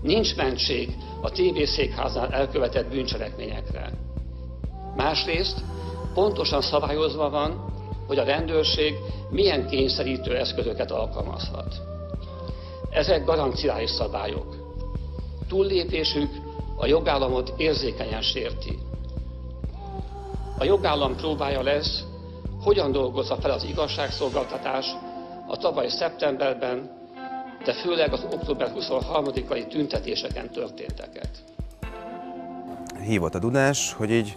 Nincs mentség a tévészékházán elkövetett bűncselekményekre. Másrészt pontosan szabályozva van, hogy a rendőrség milyen kényszerítő eszközöket alkalmazhat. Ezek garanciális szabályok. Túllépésük a jogállamot érzékenyen sérti. A jogállam próbája lesz, hogyan dolgozza fel az igazságszolgáltatás a tavaly szeptemberben, de főleg az október 23-ai tüntetéseken történteket. Hívott a Dudás, hogy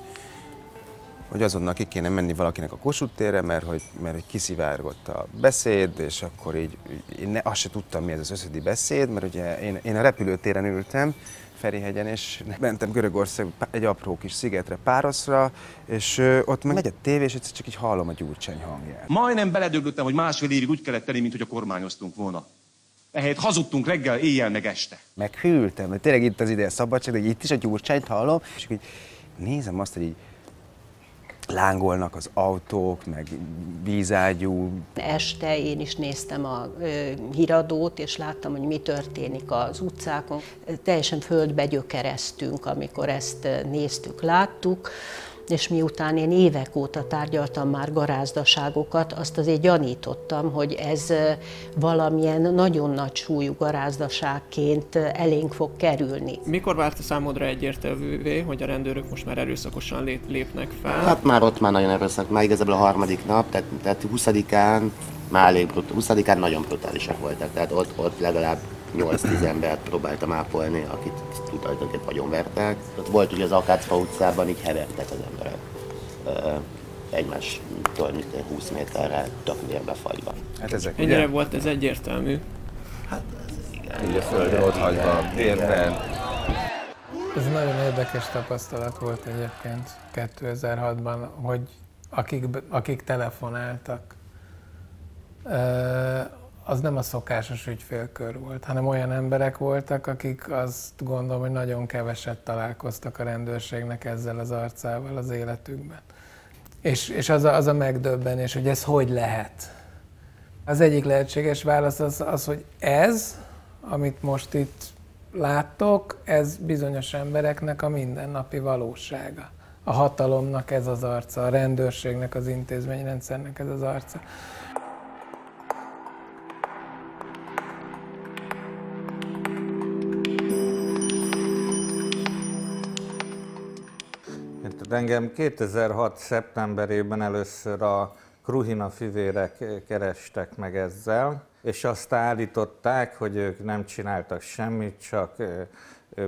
azonnal ki kéne menni valakinek a Kossuth térre, mert hogy kiszivárgott a beszéd, és akkor így én azt se tudtam, mi ez az összödi beszéd, mert ugye én a repülőtéren ültem, Ferihegyen, és mentem Görögországba egy apró kis szigetre, Pároszra, és ott megy a tévé, és egyszer csak így hallom a Gyurcsány hangját. Majdnem beledöglöttem, hogy másfél évig úgy kellett tenni, mint hogy a kormányoztunk volna. Ehelyett hazudtunk reggel, éjjel, meg este. Meghűltem, mert tényleg itt az ideje szabadság, de itt is a Gyurcsányt hallom, és így nézem azt, hogy így lángolnak az autók, meg vízágyú. Este én is néztem a híradót, és láttam, hogy mi történik az utcákon. Teljesen földbe gyökereztünk, amikor ezt néztük, láttuk, és miután én évek óta tárgyaltam már garázdaságokat, azt azért gyanítottam, hogy ez valamilyen nagyon nagy súlyú garázdaságként elénk fog kerülni. Mikor vált számodra egyértelművé, hogy a rendőrök most már erőszakosan lépnek fel? Hát már ott már nagyon erőszak, már igazából a harmadik nap, tehát 20-án már elég 20-án nagyon brutálisak voltak, tehát ott legalább 8-10 embert próbáltam ápolni, akit tulajdonképpen agyonvertek. Ott volt ugye az Akácfa utcában, így hevertek az emberek egymástól 20 méterre tök vérbe fagyva. Hát ezek ennyire ugye? volt ez egyértelmű? Hát ez igen. Így a földre ott hagyva, vérben. Ez nagyon érdekes tapasztalat volt egyébként 2006-ban, hogy akik telefonáltak, az nem a szokásos ügyfélkör volt, hanem olyan emberek voltak, akik azt gondolom, hogy nagyon keveset találkoztak a rendőrségnek ezzel az arcával az életükben. És az a megdöbbenés, hogy ez hogy lehet. Az egyik lehetséges válasz az, hogy ez, amit most itt láttok, ez bizonyos embereknek a mindennapi valósága. A hatalomnak ez az arca, a rendőrségnek, az intézményrendszernek ez az arca. Engem 2006. szeptemberében először a Kruhina fivérek kerestek meg ezzel, és azt állították, hogy ők nem csináltak semmit, csak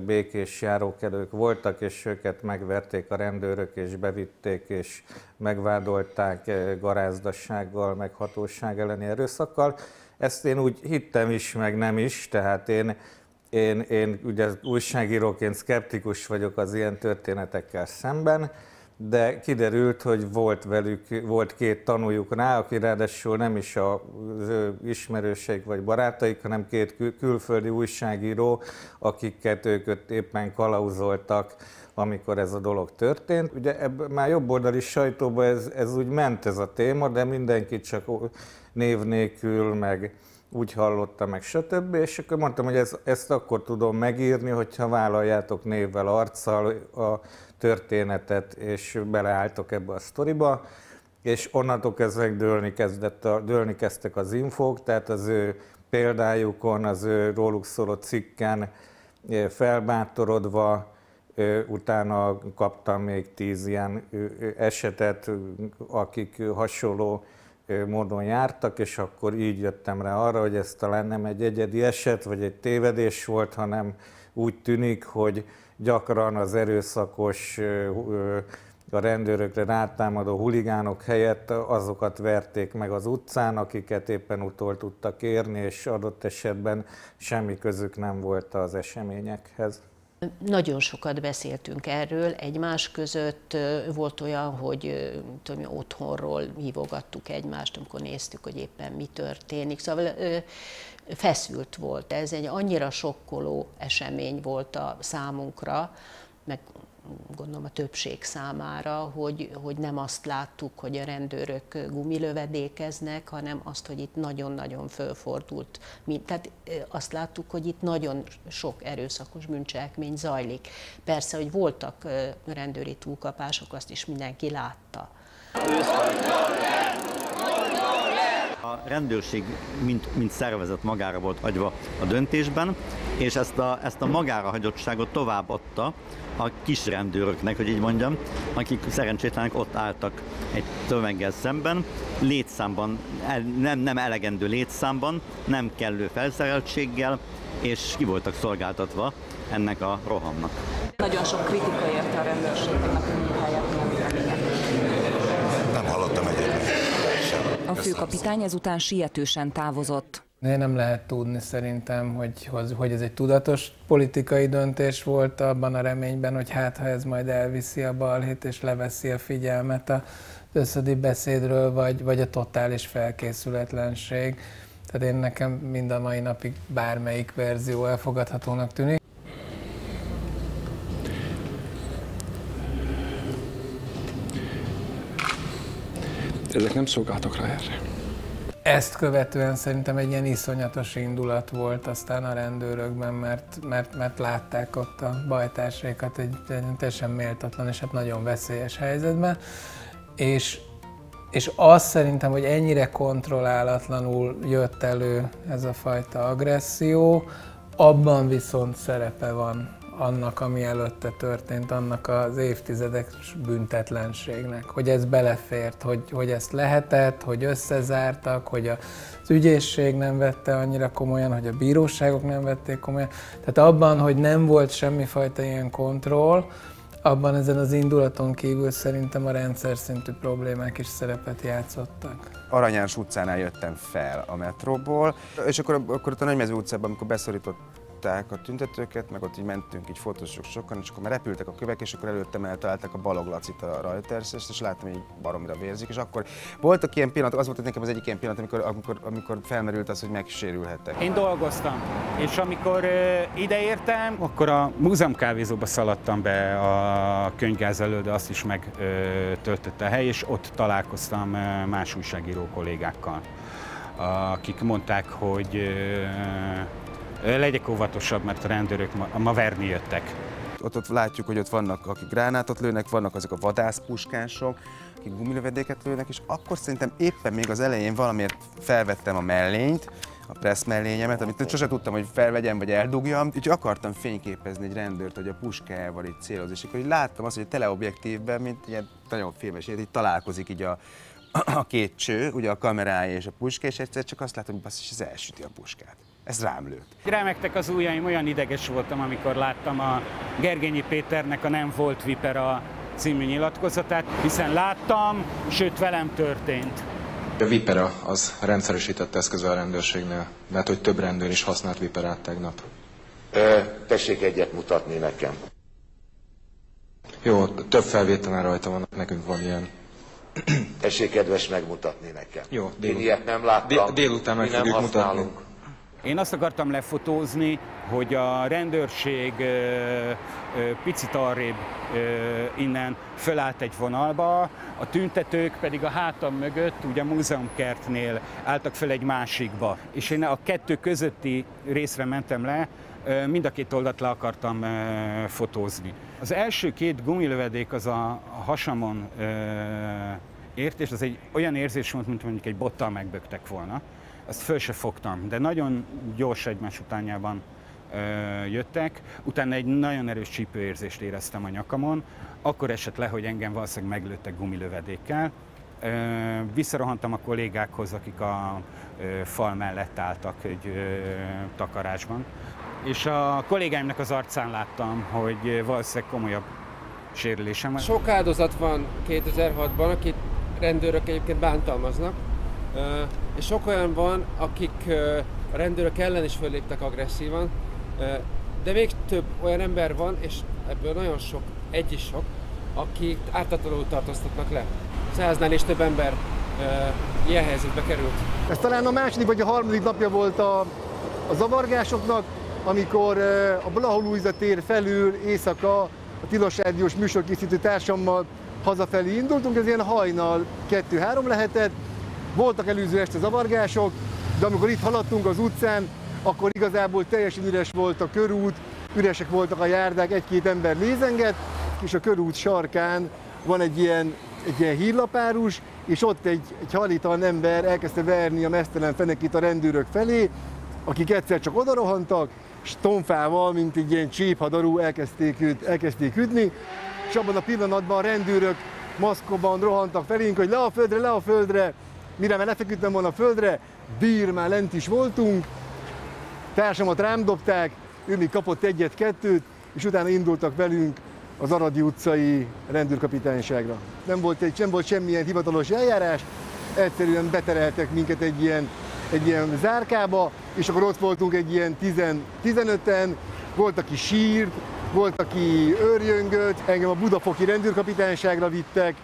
békés járókelők voltak, és őket megverték a rendőrök, és bevitték, és megvádolták garázdasággal, meg hatóság elleni erőszakkal. Ezt én úgy hittem is, meg nem is, tehát én ugye újságíróként szkeptikus vagyok az ilyen történetekkel szemben, de kiderült, hogy volt két tanújuk rá, aki ráadásul nem is az ő ismerőseik vagy barátaik, hanem két külföldi újságíró, akiket ők éppen kalauzoltak, amikor ez a dolog történt. Ugye már jobboldali sajtóban ez úgy ment ez a téma, de mindenki csak név nélkül, meg úgy hallotta meg, stb. És akkor mondtam, hogy ezt akkor tudom megírni, hogyha vállaljátok névvel, arccal a történetet, és beleálltok ebbe a sztoriba. És onnantól kezdve dőlni kezdtek az infók, tehát az ő példájukon, az ő róluk szóló cikken felbátorodva, utána kaptam még 10 ilyen esetet, akik hasonló módon jártak, és akkor így jöttem rá arra, hogy ez talán nem egy egyedi eset, vagy egy tévedés volt, hanem úgy tűnik, hogy gyakran az erőszakos, a rendőrökre rátámadó huligánok helyett azokat verték meg az utcán, akiket éppen utol tudtak érni, és adott esetben semmi közük nem volt az eseményekhez. Nagyon sokat beszéltünk erről egymás között, volt olyan, hogy tudom, otthonról hívogattuk egymást, amikor néztük, hogy éppen mi történik. Szóval feszült volt ez, egy annyira sokkoló esemény volt a számunkra, meg gondolom a többség számára, hogy nem azt láttuk, hogy a rendőrök gumilövedékeznek, hanem azt, hogy itt nagyon-nagyon fölfordult. Tehát azt láttuk, hogy itt nagyon sok erőszakos bűncselekmény zajlik. Persze, hogy voltak rendőri túlkapások, azt is mindenki látta. A rendőrség mint szervezet magára volt hagyva a döntésben, és ezt a magára hagyottságot továbbadta a kis rendőröknek, hogy így mondjam, akik szerencsétlenek ott álltak egy tömeggel szemben, létszámban, nem elegendő létszámban, nem kellő felszereltséggel, és ki voltak szolgáltatva ennek a rohamnak. Nagyon sok kritika érte a rendőrségnek a munkáját, nem hallottam egyébként. A főkapitány ezután sietősen távozott. De nem lehet tudni szerintem, hogy ez egy tudatos politikai döntés volt abban a reményben, hogy hát ha ez majd elviszi a balhét és leveszi a figyelmet az összödi beszédről, vagy a totális felkészületlenség. Tehát én nekem mind a mai napig bármelyik verzió elfogadhatónak tűnik. Ezek nem szolgáltak rá erre. Ezt követően szerintem egy ilyen iszonyatos indulat volt aztán a rendőrökben, mert látták ott a bajtársaikat egy teljesen méltatlan és hát nagyon veszélyes helyzetben. És azt szerintem, hogy ennyire kontrollálatlanul jött elő ez a fajta agresszió, abban viszont szerepe van annak, ami előtte történt, annak az évtizedek büntetlenségnek, hogy ez belefért, hogy ezt lehetett, hogy összezártak, hogy az ügyészség nem vette annyira komolyan, hogy a bíróságok nem vették komolyan. Tehát abban, hogy nem volt semmifajta ilyen kontroll, abban ezen az indulaton kívül szerintem a rendszer szintű problémák is szerepet játszottak. Arany utcánál jöttem fel a metróból, és akkor ott a Nagymező utcában, amikor beszorították a tüntetőket, meg ott így mentünk, így fotóztuk sokan, és akkor már repültek a kövek, és akkor előttem eltalálták a Balogh Lacit a Reuters, és láttam, hogy baromira vérzik, és akkor voltak ilyen pillanatok, az volt nekem az egyik ilyen pillanat, amikor felmerült az, hogy megsérülhettek. Én dolgoztam, és amikor ideértem, akkor a múzeumkávézóba szaladtam be a könyvgáz elől, de azt is megtöltötte a hely, és ott találkoztam más újságíró kollégákkal, akik mondták, hogy legyek óvatosabb, mert a rendőrök ma verni jöttek. Ott látjuk, hogy ott vannak, akik gránátot lőnek, vannak azok a vadászpuskások, akik gumilövedéket lőnek, és akkor szerintem éppen még az elején valamiért felvettem a mellényt, a pressz mellényemet, amit sose tudtam, hogy felvegyem vagy eldugjam, úgyhogy akartam fényképezni egy rendőrt, hogy a puskájával így céloz, és akkor így láttam azt, hogy a teleobjektívben, mint ilyen nagyon filmes, így találkozik így a két cső, ugye a kamerája és a puska, és egyszer csak azt látom, hogy basszus, ez elsüti a puskát. Ez rám lőtt. Remegtek az ujjaim, olyan ideges voltam, amikor láttam a Gergényi Péternek a Nem volt Vipera című nyilatkozatát, hiszen láttam, sőt velem történt. A Vipera az rendszeresített eszköze a rendőrségnél, mert hogy több rendőr is használt Viperát tegnap. Tessék egyet mutatni nekem. Jó, több felvételen rajta van, nekünk van ilyen. Tessék kedves megmutatni nekem. Jó, én ilyet nem láttam. Délután meg fogjuk mutatni. Én azt akartam lefotózni, hogy a rendőrség picit arrébb innen fölállt egy vonalba, a tüntetők pedig a hátam mögött, ugye a múzeumkertnél álltak fel egy másikba. És én a kettő közötti részre mentem le, mind a két oldalt le akartam fotózni. Az első két gumilövedék az a hasamon ért, és az egy olyan érzés volt, mint mondjuk egy bottal megböktek volna. Azt föl se fogtam, de nagyon gyors egymás utánjában jöttek. Utána egy nagyon erős csípőérzést éreztem a nyakamon. Akkor esett le, hogy engem valószínűleg meglőttek gumilövedékkel. Visszarohantam a kollégákhoz, akik a fal mellett álltak egy takarásban. És a kollégáimnak az arcán láttam, hogy valószínűleg komolyabb sérülésem van. Sok áldozat van 2006-ban, akit rendőrök egyébként bántalmaznak. És sok olyan van, akik a rendőrök ellen is fölléptek agresszívan, de még több olyan ember van, és ebből nagyon sok, egy is sok, akik ártatlanul tartóztatnak le. 100-nál és több ember ilyen helyzetbe került. Ez talán a második vagy a harmadik napja volt a zavargásoknak, amikor a Blaha Lujza tér felül éjszaka a Tilos Rádiós műsorkészítő társammal hazafelé indultunk, ez ilyen hajnal 2-3 lehetett. Voltak előző este zavargások, de amikor itt haladtunk az utcán, akkor igazából teljesen üres volt a körút, üresek voltak a járdák, egy-két ember nézengett, és a körút sarkán van egy ilyen hírlapárus, és ott egy hajléktalan ember elkezdte verni a meztelen fenekét a rendőrök felé, akik egyszer csak odarohantak, és tonfával, mint egy ilyen cséphadarú elkezdték ütni, és abban a pillanatban a rendőrök maszkban rohantak felénk, hogy le a földre, mire már lefeküdtem volna a földre, már lent is voltunk, társamat rám dobták, ő még kapott egyet-kettőt, és utána indultak velünk az Aradi utcai rendőrkapitányságra. Nem volt semmilyen hivatalos eljárás, egyszerűen betereltek minket egy ilyen zárkába, és akkor ott voltunk egy ilyen 10-15-en, volt, aki sírt, volt, aki őrjöngött, engem a budafoki rendőrkapitányságra vittek,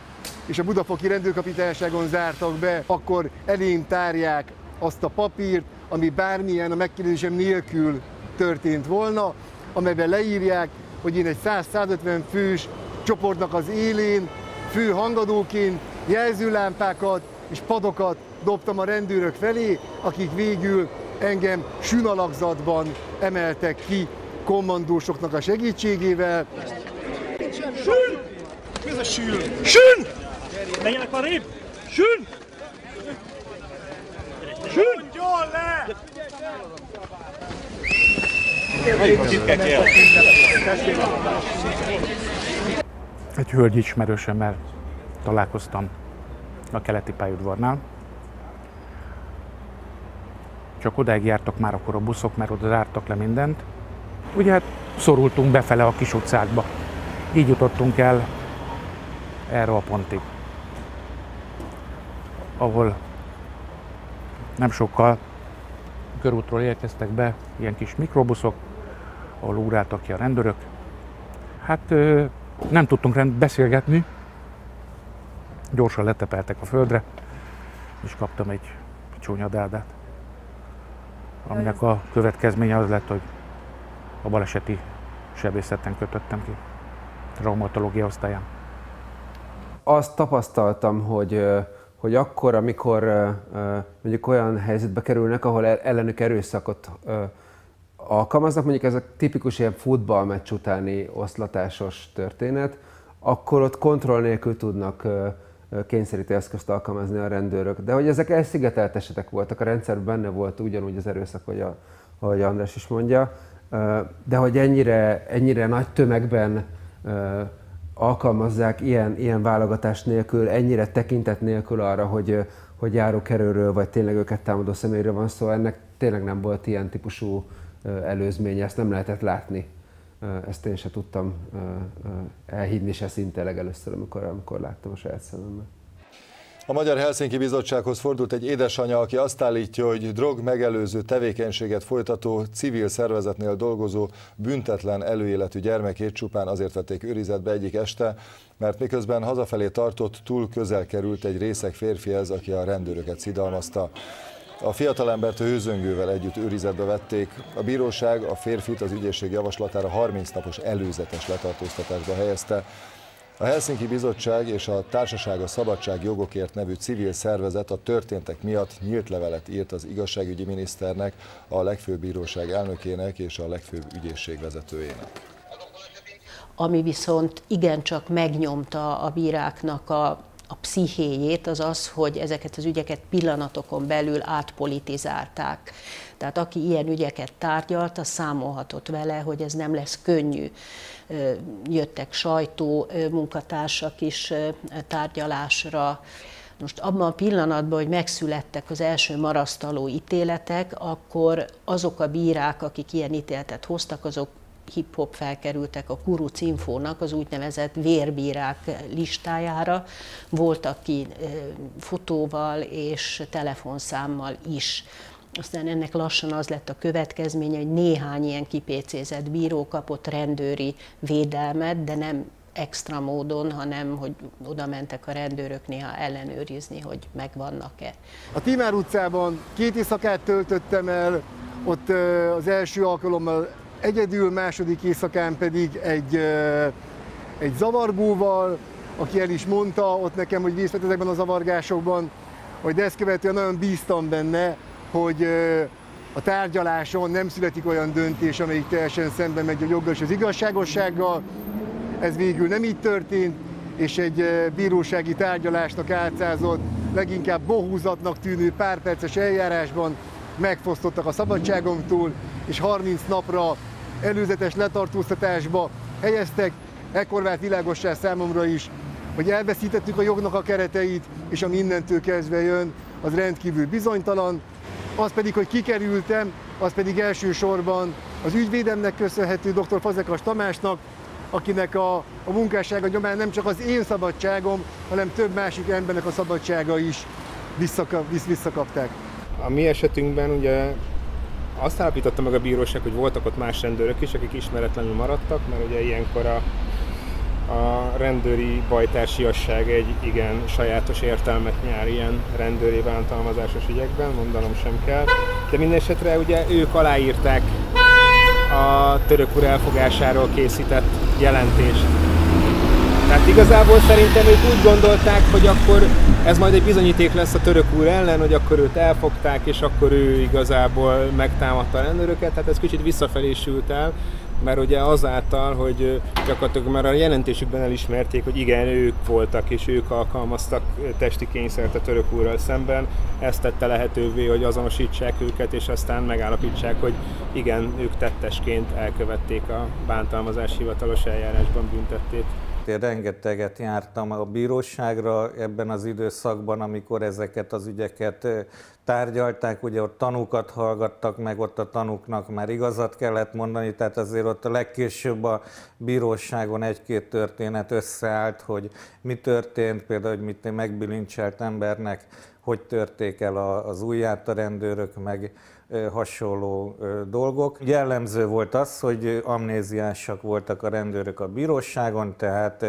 és a budafoki rendőrkapitányságon zártak be, akkor elém tárják azt a papírt, ami bármilyen a megkérdezésem nélkül történt volna, amelyben leírják, hogy én egy 100-150 fős csoportnak az élén, fő hangadóként jelzőlámpákat és padokat dobtam a rendőrök felé, akik végül engem sünalakzatban emeltek ki kommandósoknak a segítségével. Sün! Ez a sün! Sün! Menjenek arrébb! Sün! Sün! Mondjon le! Egy hölgy ismerősömmel találkoztam a keleti pályaudvarnál. Csak odáig jártak már akkor a buszok, mert oda zártak le mindent. Ugye hát szorultunk befele a kis utcákba. Így jutottunk el erre a pontig, ahol nem sokkal körútról érkeztek be ilyen kis mikrobuszok, ahol ugráltak ki a rendőrök. Hát nem tudtunk beszélgetni, gyorsan letepeltek a földre, és kaptam egy csúnya dádát, aminek a következménye az lett, hogy a baleseti sebészeten kötöttem ki, traumatológia osztályán. Azt tapasztaltam, hogy akkor, amikor mondjuk olyan helyzetbe kerülnek, ahol ellenük erőszakot alkalmaznak, mondjuk ez a tipikus ilyen futballmeccs utáni oszlatásos történet, akkor ott kontroll nélkül tudnak kényszerítő eszközt alkalmazni a rendőrök. De hogy ezek elszigetelt esetek voltak, a rendszerben benne volt ugyanúgy az erőszak, ahogy András is mondja, de hogy ennyire nagy tömegben alkalmazzák ilyen válogatás nélkül, ennyire tekintet nélkül arra, hogy járókerülről vagy tényleg őket támadó személyről van szó, ennek tényleg nem volt ilyen típusú előzménye, ezt nem lehetett látni. Ezt én sem tudtam elhinni se szinte legelőször, amikor láttam a saját szememmel. A Magyar Helsinki Bizottsághoz fordult egy édesanyja, aki azt állítja, hogy drog megelőző tevékenységet folytató civil szervezetnél dolgozó büntetlen előéletű gyermekét csupán azért vették őrizetbe egyik este, mert miközben hazafelé tartott, túl közel került egy részeg férfihez, aki a rendőröket szidalmazta. A fiatalembert hőzöngővel együtt őrizetbe vették. A bíróság a férfit az ügyészség javaslatára 30 napos előzetes letartóztatásba helyezte. A Helsinki Bizottság és a Társaság a Szabadság Jogokért nevű civil szervezet a történtek miatt nyílt levelet írt az igazságügyi miniszternek, a legfőbb bíróság elnökének és a legfőbb ügyészség vezetőjének. Ami viszont igencsak megnyomta a bíráknak a pszichéjét, az az, hogy ezeket az ügyeket pillanatokon belül átpolitizálták. Tehát aki ilyen ügyeket tárgyalt, az számolhatott vele, hogy ez nem lesz könnyű. Jöttek sajtó munkatársak is tárgyalásra. Most abban a pillanatban, hogy megszülettek az első marasztaló ítéletek, akkor azok a bírák, akik ilyen ítéletet hoztak, azok hip-hop felkerültek a Kuruc Infónak az úgynevezett vérbírák listájára. Volt, aki fotóval és telefonszámmal is. Aztán ennek lassan az lett a következménye, hogy néhány ilyen kipécézett bíró kapott rendőri védelmet, de nem extra módon, hanem hogy oda mentek a rendőrök néha ellenőrizni, hogy megvannak-e. A Tímár utcában 2 éjszakát töltöttem el, ott az első alkalommal egyedül, második éjszakán pedig egy zavargóval, aki el is mondta ott nekem, hogy részt vett ezekben a zavargásokban, hogy ezt követően nagyon bíztam benne, hogy a tárgyaláson nem születik olyan döntés, amelyik teljesen szemben megy a joggal és az igazságossággal. Ez végül nem így történt, és egy bírósági tárgyalásnak álcázott, leginkább bohúzatnak tűnő pár perces eljárásban megfosztottak a szabadságomtól, és 30 napra előzetes letartóztatásba helyeztek. Ekkor vált világossá számomra is, hogy elveszítettük a jognak a kereteit, és ami innentől kezdve jön, az rendkívül bizonytalan. Az pedig, hogy kikerültem, az pedig elsősorban az ügyvédemnek köszönhető, dr. Fazekas Tamásnak, akinek a munkássága nyomán nem csak az én szabadságom, hanem több másik embernek a szabadsága is visszakapták. A mi esetünkben ugye azt állapította meg a bíróság, hogy voltak ott más rendőrök is, akik ismeretlenül maradtak, mert ugye ilyenkor a rendőri bajtársiasság egy igen sajátos értelmet nyár ilyen rendőri bántalmazásos ügyekben, mondanom sem kell. De minden esetre ugye ők aláírták a török úr elfogásáról készített jelentést. Tehát igazából szerintem ők úgy gondolták, hogy akkor ez majd egy bizonyíték lesz a török úr ellen, hogy akkor őt elfogták, és akkor ő igazából megtámadta a rendőröket. Tehát ez kicsit visszafelé sült el, mert ugye azáltal, hogy gyakorlatilag már a jelentésükben elismerték, hogy igen, ők voltak, és ők alkalmaztak testi kényszert a török úrral szemben, ezt tette lehetővé, hogy azonosítsák őket, és aztán megállapítsák, hogy igen, ők tettesként elkövették a bántalmazás hivatalos eljárásban büntettét. Én rengeteget jártam a bíróságra ebben az időszakban, amikor ezeket az ügyeket tárgyalták, ugye ott tanúkat hallgattak meg, ott a tanúknak már igazat kellett mondani, tehát azért ott a legkésőbb a bíróságon egy-két történet összeállt, hogy mi történt, például, hogy mit megbilincselt embernek, hogy törték el az ujját a rendőrök, meg hasonló dolgok. Jellemző volt az, hogy amnéziásak voltak a rendőrök a bíróságon, tehát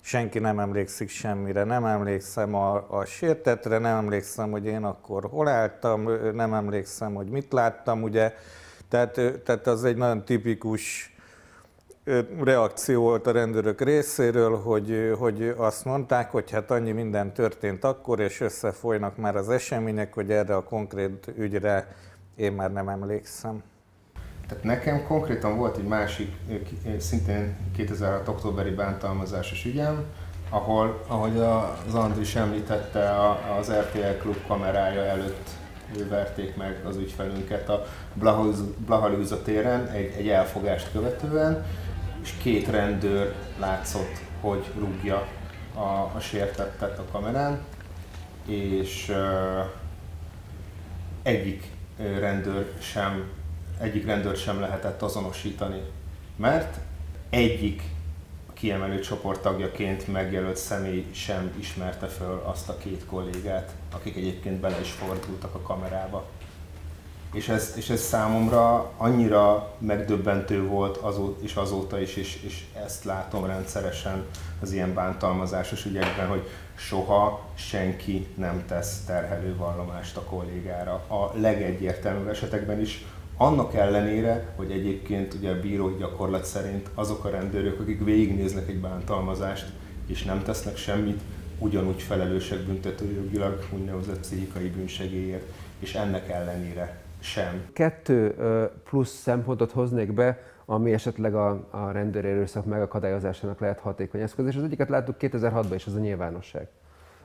senki nem emlékszik semmire, nem emlékszem a sértettre, nem emlékszem, hogy én akkor hol álltam, nem emlékszem, hogy mit láttam, ugye. Tehát az egy nagyon tipikus reakció volt a rendőrök részéről, hogy azt mondták, hogy hát annyi minden történt akkor, és összefolynak már az események, hogy erre a konkrét ügyre én már nem emlékszem. Tehát nekem konkrétan volt egy másik, szintén 2006. októberi bántalmazásos ügyem, ahol, ahogy az Andris említette, az RTL Klub kamerája előtt verték meg az ügyfelünket a Blahalúza téren egy elfogást követően, és két rendőr látszott, hogy rúgja a sértettet a kamerán, és egyik rendőrt sem lehetett azonosítani, mert egyik kiemelő csoporttagjaként megjelölt személy sem ismerte föl azt a két kollégát, akik egyébként bele is fordultak a kamerába. És ez számomra annyira megdöbbentő volt azóta is, és ezt látom rendszeresen az ilyen bántalmazásos ügyekben, hogy soha senki nem tesz terhelővallomást a kollégára. A legegyértelműbb esetekben is, annak ellenére, hogy egyébként ugye a bírói gyakorlat szerint azok a rendőrök, akik végignéznek egy bántalmazást és nem tesznek semmit, ugyanúgy felelősek büntetőjogilag úgynevezett pszichikai bűnsegélyért, és ennek ellenére sem. 2 plusz szempontot hoznék be, ami esetleg a rendőrerőszak megakadályozásának lehet hatékony eszköz, és az egyiket láttuk 2006-ban is, az a nyilvánosság.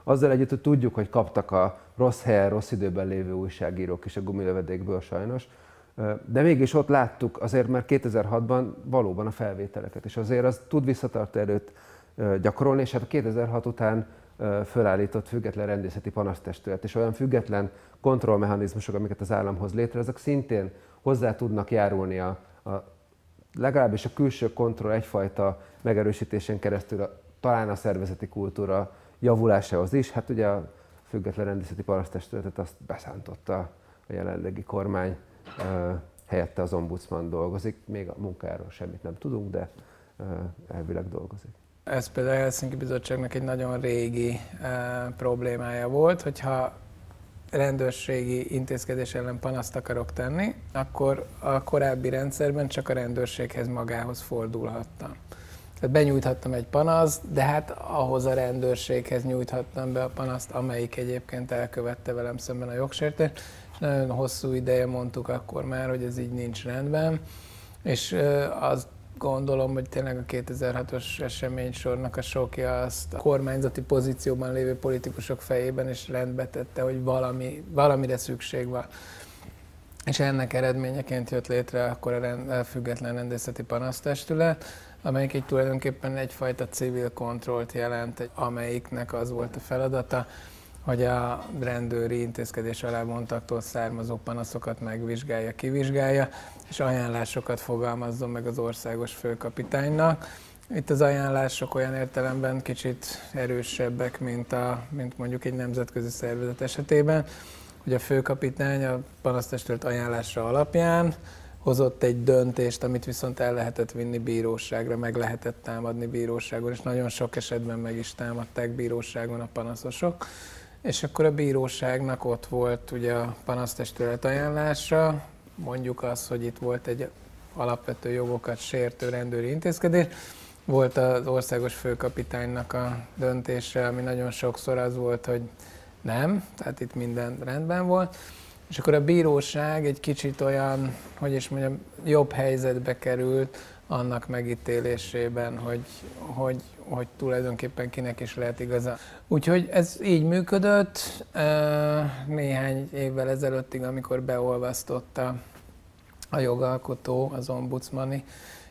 Azzal együtt, hogy tudjuk, hogy kaptak a rossz helyen, rossz időben lévő újságírók is a gumilövedékből sajnos, de mégis ott láttuk azért már 2006-ban valóban a felvételeket, és azért az tud visszatartó erőt gyakorolni, és hát a 2006 után fölállított független rendészeti panasztestület, és olyan független kontrollmechanizmusok, amiket az állam hoz létre, azok szintén hozzá tudnak járulni legalábbis a külső kontroll egyfajta megerősítésén keresztül talán a szervezeti kultúra javulásához is. Hát ugye a független rendészeti panasztestületet azt beszántotta a jelenlegi kormány, helyette az ombudsman dolgozik. Még a munkáról semmit nem tudunk, de elvileg dolgozik. Ez például a Helsinki Bizottságnak egy nagyon régi problémája volt, hogyha rendőrségi intézkedés ellen panaszt akarok tenni, akkor a korábbi rendszerben csak a rendőrséghez magához fordulhattam. Tehát benyújthattam egy panaszt, de hát ahhoz a rendőrséghez nyújthattam be a panaszt, amelyik egyébként elkövette velem szemben a jogsértést. Nagyon hosszú ideje mondtuk akkor már, hogy ez így nincs rendben, és azt gondolom, hogy tényleg a 2006-os eseménysornak a sokja azt a kormányzati pozícióban lévő politikusok fejében is rendbe tette, hogy valamire szükség van. És ennek eredményeként jött létre akkor a Független Rendészeti Panasztestület, amelyik így tulajdonképpen egyfajta civil kontrollt jelent, amelyiknek az volt a feladata, hogy a rendőri intézkedés alá vontaktól származó panaszokat megvizsgálja, kivizsgálja, és ajánlásokat fogalmazzon meg az országos főkapitánynak. Itt az ajánlások olyan értelemben kicsit erősebbek, mint mondjuk egy nemzetközi szervezet esetében, hogy a főkapitány a panasztestület ajánlása alapján hozott egy döntést, amit viszont el lehetett vinni bíróságra, meg lehetett támadni bíróságon, és nagyon sok esetben meg is támadták bíróságon a panaszosok. És akkor a bíróságnak ott volt ugye a panasztestület ajánlása, mondjuk az, hogy itt volt egy alapvető jogokat sértő rendőri intézkedés, volt az országos főkapitánynak a döntése, ami nagyon sokszor az volt, hogy nem, tehát itt minden rendben volt. És akkor a bíróság egy kicsit olyan, hogy is mondjam, jobb helyzetbe került annak megítélésében, hogy tulajdonképpen kinek is lehet igaza. Úgyhogy ez így működött néhány évvel ezelőttig, amikor beolvasztotta a jogalkotó az ombudsmani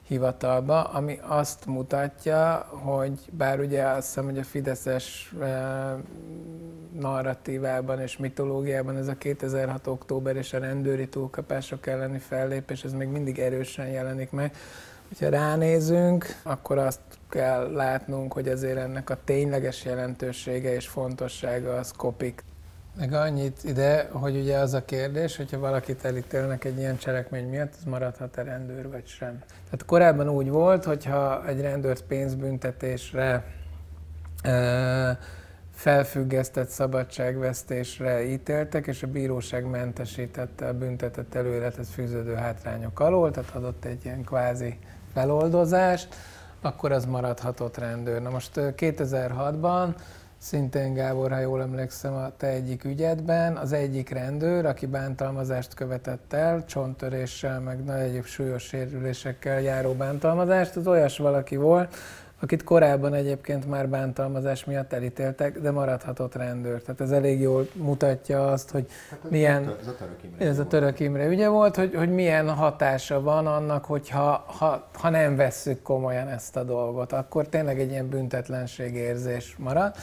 hivatalba, ami azt mutatja, hogy bár ugye azt hiszem, hogy a fideszes narratívában és mitológiában ez a 2006. október és a rendőri túlkapások elleni fellépés, ez még mindig erősen jelenik meg. Ha ránézünk, akkor azt kell látnunk, hogy azért ennek a tényleges jelentősége és fontossága az kopik. Meg annyit ide, hogy ugye az a kérdés, hogyha valakit elítélnek egy ilyen cselekmény miatt, az maradhat-e rendőr vagy sem. Tehát korábban úgy volt, hogyha egy rendőrt pénzbüntetésre, felfüggesztett szabadságvesztésre ítéltek, és a bíróság mentesítette a büntetett előélethez fűződő hátrányok alól, tehát adott egy ilyen kvázi feloldozást, akkor az maradhatott rendőr. Na most 2006-ban szintén, Gábor, ha jól emlékszem, a te egyik ügyedben az egyik rendőr, aki bántalmazást követett el, csonttöréssel, meg nagy egyéb súlyos sérülésekkel járó bántalmazást, az olyas valaki volt, akit korábban egyébként már bántalmazás miatt elítéltek, de maradhatott rendőr. Tehát ez elég jól mutatja azt, hogy milyen... Ez a Török Imre ügye volt, hogy milyen hatása van annak, hogyha ha nem vesszük komolyan ezt a dolgot, akkor tényleg egy ilyen büntetlenségérzés marad.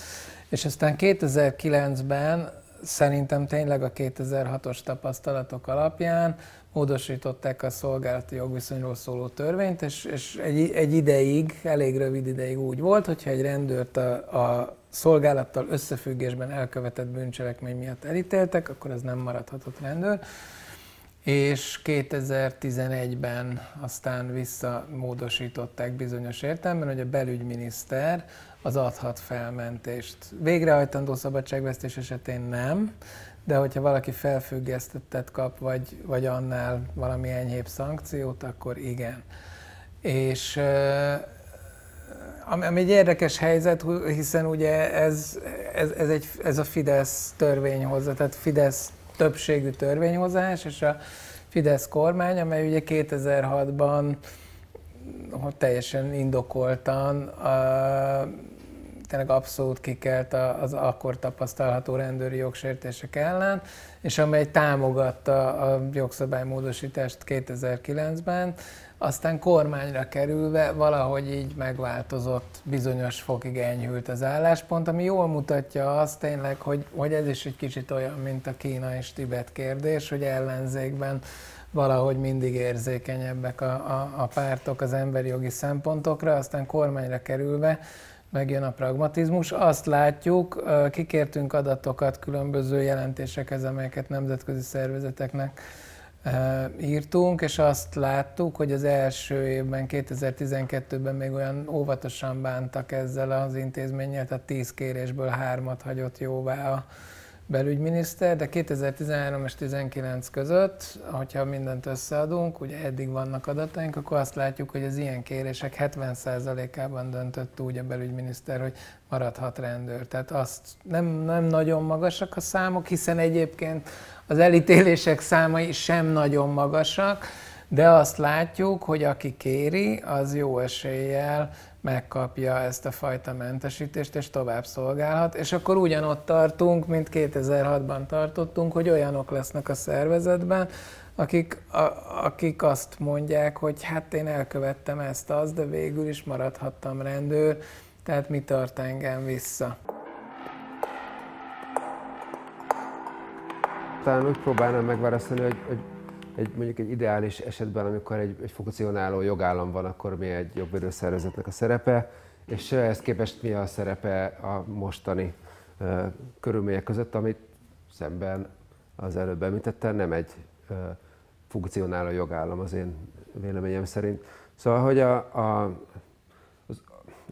És aztán 2009-ben szerintem tényleg a 2006-os tapasztalatok alapján módosították a szolgálati jogviszonyról szóló törvényt, és egy ideig, elég rövid ideig úgy volt, hogyha egy rendőrt a szolgálattal összefüggésben elkövetett bűncselekmény miatt elítéltek, akkor az nem maradhatott rendőr. És 2011-ben aztán visszamódosították bizonyos értelemben, hogy a belügyminiszter az adhat felmentést. Végrehajtandó szabadságvesztés esetén nem, de hogyha valaki felfüggesztettet kap, vagy annál valami enyhébb szankciót, akkor igen. És ami egy érdekes helyzet, hiszen ugye ez a Fidesz törvényhozza, tehát Fidesz többségű törvényhozás, és a Fidesz kormány, amely ugye 2006-ban teljesen indokoltan tényleg abszolút kikelt az akkor tapasztalható rendőri jogsértések ellen, és amely támogatta a jogszabálymódosítást 2009-ben, aztán kormányra kerülve valahogy így megváltozott, bizonyos fokig enyhült az álláspont, ami jól mutatja azt tényleg, hogy ez is egy kicsit olyan, mint a Kína és Tibet kérdés, hogy ellenzékben valahogy mindig érzékenyebbek a pártok az emberi jogi szempontokra, aztán kormányra kerülve megjön a pragmatizmus. Azt látjuk, kikértünk adatokat különböző jelentésekhez, amelyeket nemzetközi szervezeteknek írtunk, és azt láttuk, hogy az első évben, 2012-ben még olyan óvatosan bántak ezzel az intézménnyel, tehát 10 kérésből 3-at hagyott jóvá a belügyminiszter, de 2013 és 2019 között, hogyha mindent összeadunk, ugye eddig vannak adataink, akkor azt látjuk, hogy az ilyen kérések 70%-ában döntött úgy a belügyminiszter, hogy maradhat rendőr. Tehát azt nem nagyon magasak a számok, hiszen egyébként az elítélések számai sem nagyon magasak, de azt látjuk, hogy aki kéri, az jó eséllyel megkapja ezt a fajta mentesítést, és tovább szolgálhat. És akkor ugyanott tartunk, mint 2006-ban tartottunk, hogy olyanok lesznek a szervezetben, akik azt mondják, hogy hát én elkövettem ezt-azt, de végül is maradhattam rendőr, tehát mi tart engem vissza. Talán úgy próbálnám megválaszolni, hogy mondjuk egy ideális esetben, amikor egy funkcionáló jogállam van, akkor mi egy jogvédőszervezetnek a szerepe, és ehhez képest mi a szerepe a mostani körülmények között, amit szemben az előbb említettem, nem egy funkcionáló jogállam az én véleményem szerint. Szóval, hogy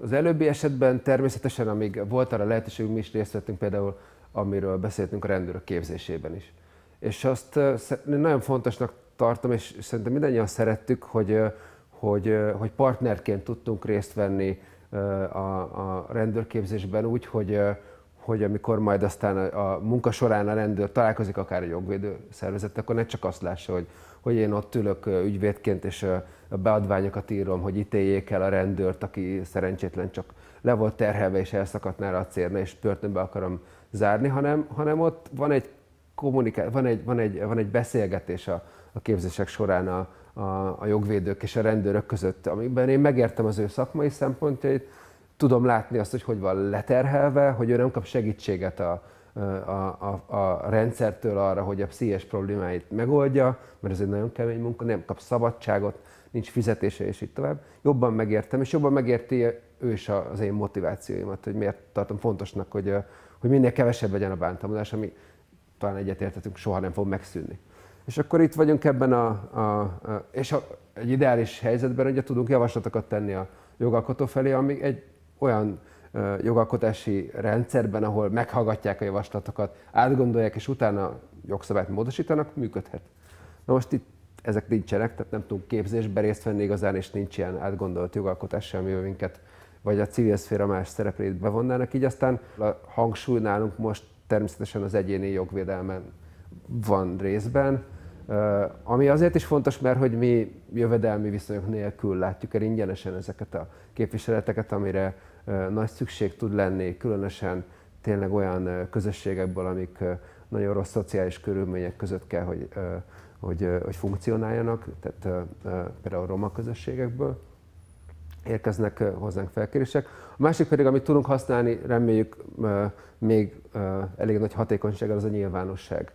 az előbbi esetben természetesen, amíg volt arra lehetőségünk, mi is részt vettünk például, amiről beszéltünk a rendőrök képzésében is. És azt nagyon fontosnak tartom, és szerintem mindannyian szerettük, hogy partnerként tudtunk részt venni a rendőrképzésben úgy, hogy amikor majd aztán a munka során a rendőr találkozik akár a jogvédő szervezet, akkor ne csak azt lássa, hogy én ott ülök ügyvédként, és a beadványokat írom, hogy ítéljék el a rendőrt, aki szerencsétlen csak le volt terhelve, és elszakadt nála a cérna, és börtönbe akarom zárni, hanem ott van egy van egy beszélgetés a képzések során a jogvédők és a rendőrök között, amiben én megértem az ő szakmai szempontjait, tudom látni azt, hogy van leterhelve, hogy ő nem kap segítséget a rendszertől arra, hogy a pszichés problémáit megoldja, mert ez egy nagyon kemény munka, nem kap szabadságot, nincs fizetése, és így tovább. Jobban megértem, és jobban megérti ő is az én motivációimat, hogy miért tartom fontosnak, hogy minél kevesebb legyen a bántalmazás, ami talán egyetértetünk, soha nem fog megszűnni. És akkor itt vagyunk ebben egy ideális helyzetben, ugye tudunk javaslatokat tenni a jogalkotó felé, ami egy olyan jogalkotási rendszerben, ahol meghallgatják a javaslatokat, átgondolják, és utána jogszabályt módosítanak, működhet. Na most itt ezek nincsenek, tehát nem tudunk képzésbe részt venni igazán, és nincs ilyen átgondolt jogalkotás, amivel minket vagy a civil szféra más szereplőit bevonnának. Így aztán a hangsúly nálunk most természetesen az egyéni jogvédelmen van részben, ami azért is fontos, mert hogy mi jövedelmi viszonyok nélkül látjuk el ingyenesen ezeket a képviseleteket, amire nagy szükség tud lenni, különösen tényleg olyan közösségekből, amik nagyon rossz szociális körülmények között kell, hogy funkcionáljanak, tehát például roma közösségekből érkeznek hozzánk felkérések. A másik pedig, amit tudunk használni, reméljük még elég nagy hatékonysággal, az a nyilvánosság.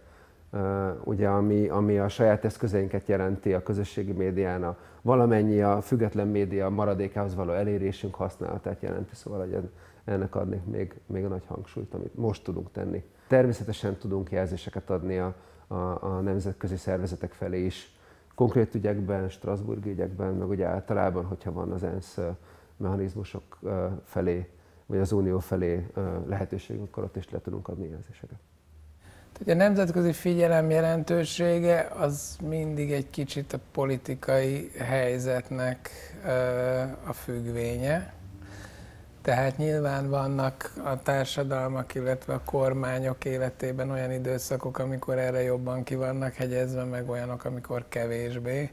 Ugye, ami a saját eszközeinket jelenti a közösségi médián, valamennyi a független média maradékához való elérésünk használatát jelenti, szóval hogy ennek adnék még a nagy hangsúlyt, amit most tudunk tenni. Természetesen tudunk jelzéseket adni a nemzetközi szervezetek felé is, konkrét ügyekben, strasbourgi ügyekben, meg ugye általában, hogyha van az ENSZ mechanizmusok felé, vagy az Unió felé lehetőségünk, akkor ott is le tudunk adni jelzéseket. A nemzetközi figyelem jelentősége az mindig egy kicsit a politikai helyzetnek a függvénye. Tehát nyilván vannak a társadalmak, illetve a kormányok életében olyan időszakok, amikor erre jobban ki vannak hegyezve, meg olyanok, amikor kevésbé.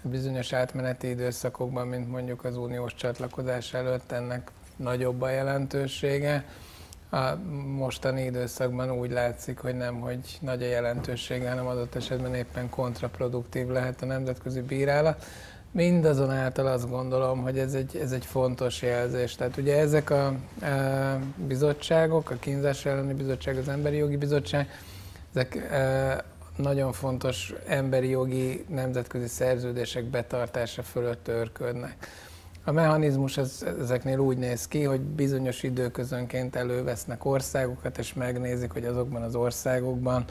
Bizonyos átmeneti időszakokban, mint mondjuk az uniós csatlakozás előtt, ennek nagyobb a jelentősége. A mostani időszakban úgy látszik, hogy nem, hogy nagy a jelentősége, hanem adott esetben éppen kontraproduktív lehet a nemzetközi bírálat. Mindazonáltal azt gondolom, hogy ez egy fontos jelzés. Tehát ugye ezek a bizottságok, a kínzás elleni bizottság, az emberi jogi bizottság, ezek nagyon fontos emberi jogi nemzetközi szerződések betartása fölött őrködnek. A mechanizmus ezeknél úgy néz ki, hogy bizonyos időközönként elővesznek országokat, és megnézik, hogy azokban az országokban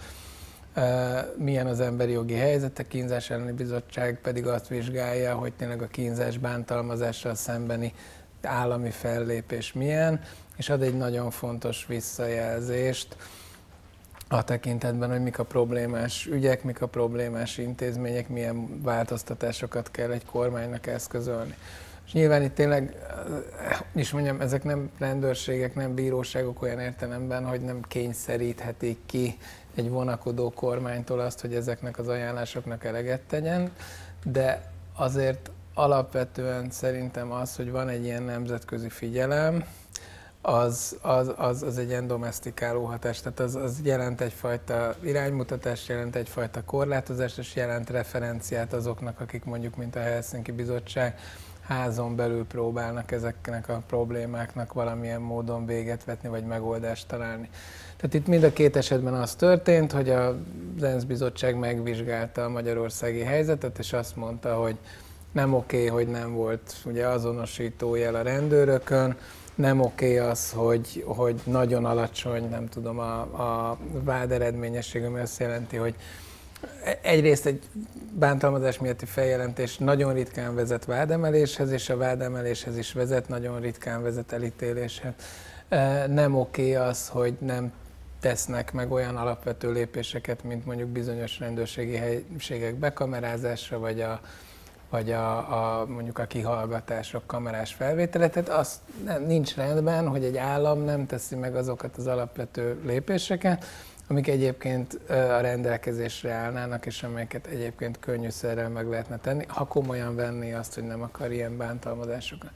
milyen az emberi jogi helyzet. A kínzás elleni bizottság pedig azt vizsgálja, hogy tényleg a kínzás bántalmazással szembeni állami fellépés milyen, és ad egy nagyon fontos visszajelzést a tekintetben, hogy mik a problémás ügyek, mik a problémás intézmények, milyen változtatásokat kell egy kormánynak eszközölni. És nyilván itt tényleg, is mondjam, ezek nem rendőrségek, nem bíróságok olyan értelemben, hogy nem kényszeríthetik ki egy vonakodó kormánytól azt, hogy ezeknek az ajánlásoknak eleget tegyen, de azért alapvetően szerintem az, hogy van egy ilyen nemzetközi figyelem, az egy ilyen domesztikáló hatás, tehát az jelent egyfajta iránymutatást, jelent egyfajta korlátozást, és jelent referenciát azoknak, akik mondjuk, mint a Helsinki Bizottság, házon belül próbálnak ezeknek a problémáknak valamilyen módon véget vetni, vagy megoldást találni. Tehát itt mind a két esetben az történt, hogy az ENSZ bizottság megvizsgálta a magyarországi helyzetet, és azt mondta, hogy nem oké, hogy nem volt ugye azonosítójel a rendőrökön, nem oké az, hogy nagyon alacsony, nem tudom, a váderedményesség, ami azt jelenti, hogy egyrészt egy bántalmazás miatti feljelentés nagyon ritkán vezet vádemeléshez, és a vádemeléshez is vezet, nagyon ritkán vezet elítéléshez. Nem oké az, hogy nem tesznek meg olyan alapvető lépéseket, mint mondjuk bizonyos rendőrségi helységek bekamerázása, vagy mondjuk a kihallgatások, kamerás felvétele. Tehát az nincs rendben, hogy egy állam nem teszi meg azokat az alapvető lépéseket, amik egyébként a rendelkezésre állnának, és amelyeket egyébként könnyűszerrel meg lehetne tenni, ha komolyan venni azt, hogy nem akar ilyen bántalmazásokat.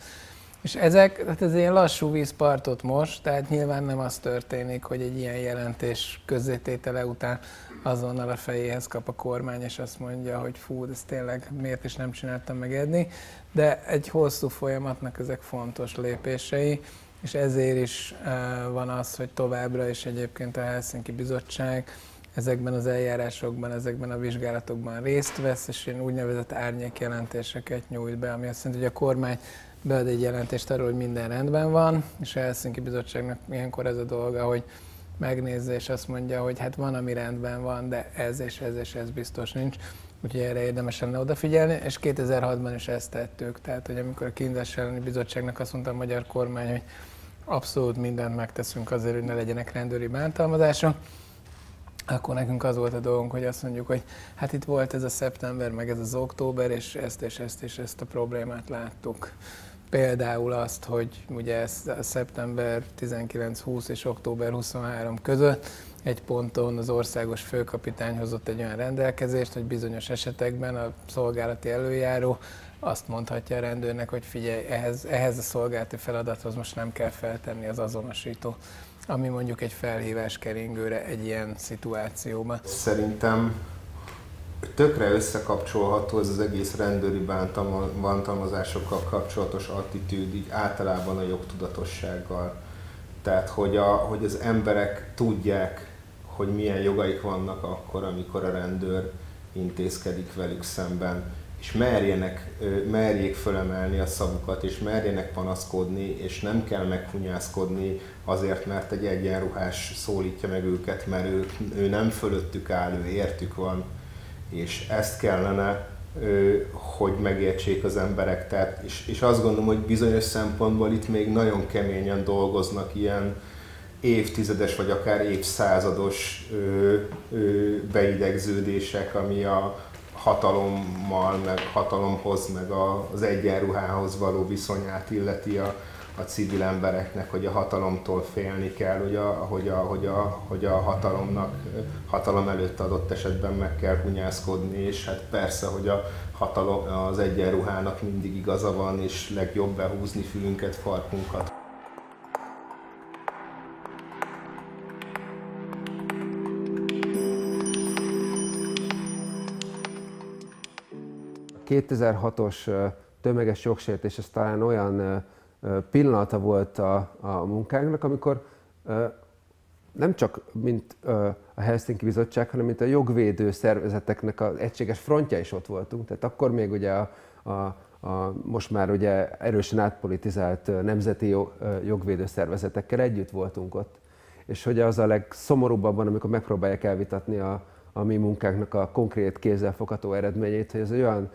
És hát ez ilyen lassú vízpartot most, tehát nyilván nem az történik, hogy egy ilyen jelentés közzététele után azonnal a fejéhez kap a kormány, és azt mondja, hogy fú, ez tényleg miért is nem csináltam meg eddig, de egy hosszú folyamatnak ezek fontos lépései, és ezért is van az, hogy továbbra is egyébként a Helsinki Bizottság ezekben az eljárásokban, ezekben a vizsgálatokban részt vesz, és ilyen úgynevezett árnyékjelentéseket nyújt be, ami azt jelenti, hogy a kormány bead egy jelentést arról, hogy minden rendben van, és a Helsinki Bizottságnak ilyenkor ez a dolga, hogy megnézze, és azt mondja, hogy hát van, ami rendben van, de ez és ez és ez biztos nincs. Úgyhogy erre érdemes lenne odafigyelni, és 2006-ban is ezt tettük. Tehát, hogy amikor a Kínzás elleni bizottságnak azt mondta a magyar kormány, hogy abszolút mindent megteszünk azért, hogy ne legyenek rendőri bántalmazások, akkor nekünk az volt a dolgunk, hogy azt mondjuk, hogy hát itt volt ez a szeptember, meg ez az október, és ezt a problémát láttuk. Például azt, hogy ugye szeptember 19-20 és október 23 között egy ponton az országos főkapitány hozott egy olyan rendelkezést, hogy bizonyos esetekben a szolgálati előjáró azt mondhatja a rendőrnek, hogy figyelj, ehhez a szolgálati feladathoz most nem kell feltenni az azonosító, ami mondjuk egy felhívás keringőre egy ilyen szituációban. Szerintem tökre összekapcsolható ez az egész rendőri bántalmazásokkal kapcsolatos attitűd így általában a jogtudatossággal. Tehát, hogy az emberek tudják, hogy milyen jogaik vannak akkor, amikor a rendőr intézkedik velük szemben, és merjék fölemelni a szavukat, és merjenek panaszkodni, és nem kell meghunyászkodni azért, mert egy egyenruhás szólítja meg őket, mert ő nem fölöttük áll, ő értük van, és ezt kellene, hogy megértsék az emberek. Tehát, és azt gondolom, hogy bizonyos szempontból itt még nagyon keményen dolgoznak ilyen évtizedes vagy akár évszázados beidegződések, ami a hatalommal, meg hatalomhoz, meg az egyenruhához való viszonyát illeti a civil embereknek, hogy a hatalomtól félni kell, hogy a hatalom előtt adott esetben meg kell hunyászkodni, és hát persze, hogy az egyenruhának mindig igaza van, és legjobb behúzni fülünket, farkunkat. A 2006-os tömeges jogsértés, ez talán olyan pillanata volt a munkánknak, amikor nem csak mint a Helsinki Bizottság, hanem mint a jogvédő szervezeteknek az egységes frontja is ott voltunk. Tehát akkor még ugye a most már ugye erősen átpolitizált nemzeti jogvédő szervezetekkel együtt voltunk ott. És hogy az a legszomorúbb abban, amikor megpróbálják elvitatni a mi munkánknak a konkrét kézzelfogható eredményét, hogy ez olyan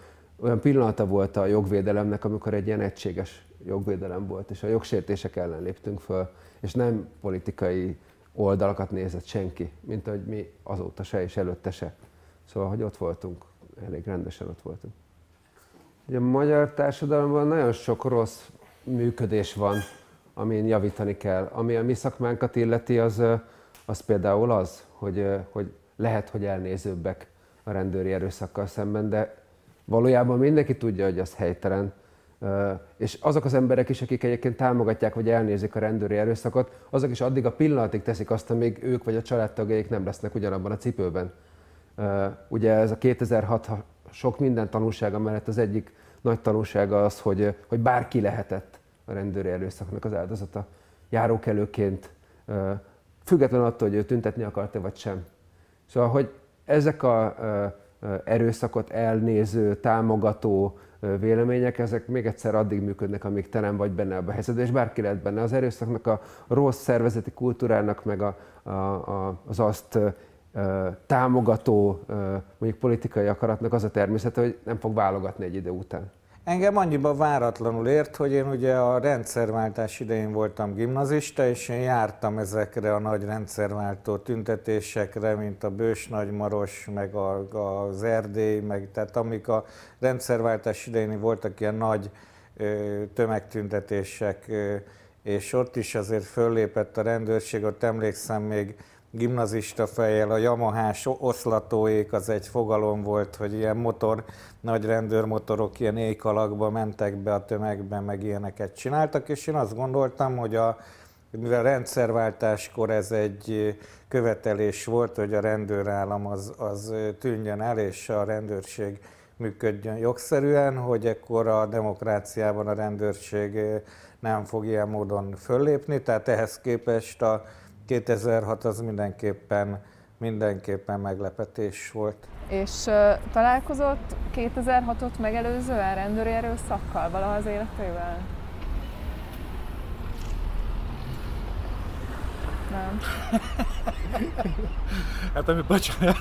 pillanata volt a jogvédelemnek, amikor egy ilyen egységes jogvédelem volt, és a jogsértések ellen léptünk föl, és nem politikai oldalakat nézett senki, mint ahogy mi azóta se és előtte se. Szóval, hogy ott voltunk, elég rendesen ott voltunk. Ugye a magyar társadalomban nagyon sok rossz működés van, amin javítani kell. Ami a mi szakmánkat illeti, az például az, hogy lehet, hogy elnézőbbek a rendőri erőszakkal szemben, de valójában mindenki tudja, hogy az helytelen. És azok az emberek is, akik egyébként támogatják vagy elnézik a rendőri erőszakot, azok is addig a pillanatig teszik azt, amíg ők vagy a családtagjaik nem lesznek ugyanabban a cipőben. Ugye ez a 2006 sok minden tanulsága mellett az egyik nagy tanulsága az, hogy bárki lehetett a rendőri erőszaknak az áldozata járókelőként, függetlenül attól, hogy ő tüntetni akart-e vagy sem. Szóval, hogy ezek az erőszakot elnéző, támogató vélemények, ezek még egyszer addig működnek, amíg te nem vagy benne a helyzetben, és bárki lehet benne. Az erőszaknak, a rossz szervezeti kultúrának, meg az azt támogató mondjuk politikai akaratnak az a természete, hogy nem fog válogatni egy idő után. Engem annyiban váratlanul ért, hogy én ugye a rendszerváltás idején voltam gimnazista, és én jártam ezekre a nagy rendszerváltó tüntetésekre, mint a Bős-Nagymaros, meg az Erdély, meg tehát amik a rendszerváltás idején voltak ilyen nagy tömegtüntetések, és ott is azért föllépett a rendőrség, ott emlékszem még gimnazista fejjel, a Yamahás oszlatóék az egy fogalom volt, hogy ilyen nagy rendőrmotorok ilyen éjkalakba mentek be a tömegbe, meg ilyeneket csináltak, és én azt gondoltam, hogy mivel rendszerváltáskor ez egy követelés volt, hogy a rendőrállam az tűnjön el, és a rendőrség működjön jogszerűen, hogy ekkor a demokráciában a rendőrség nem fog ilyen módon föllépni, tehát ehhez képest a 2006 az mindenképpen meglepetés volt. És találkozott 2006-ot megelőzően rendőri erőszakkal valaha az életében? Nem. Hát bocsánat.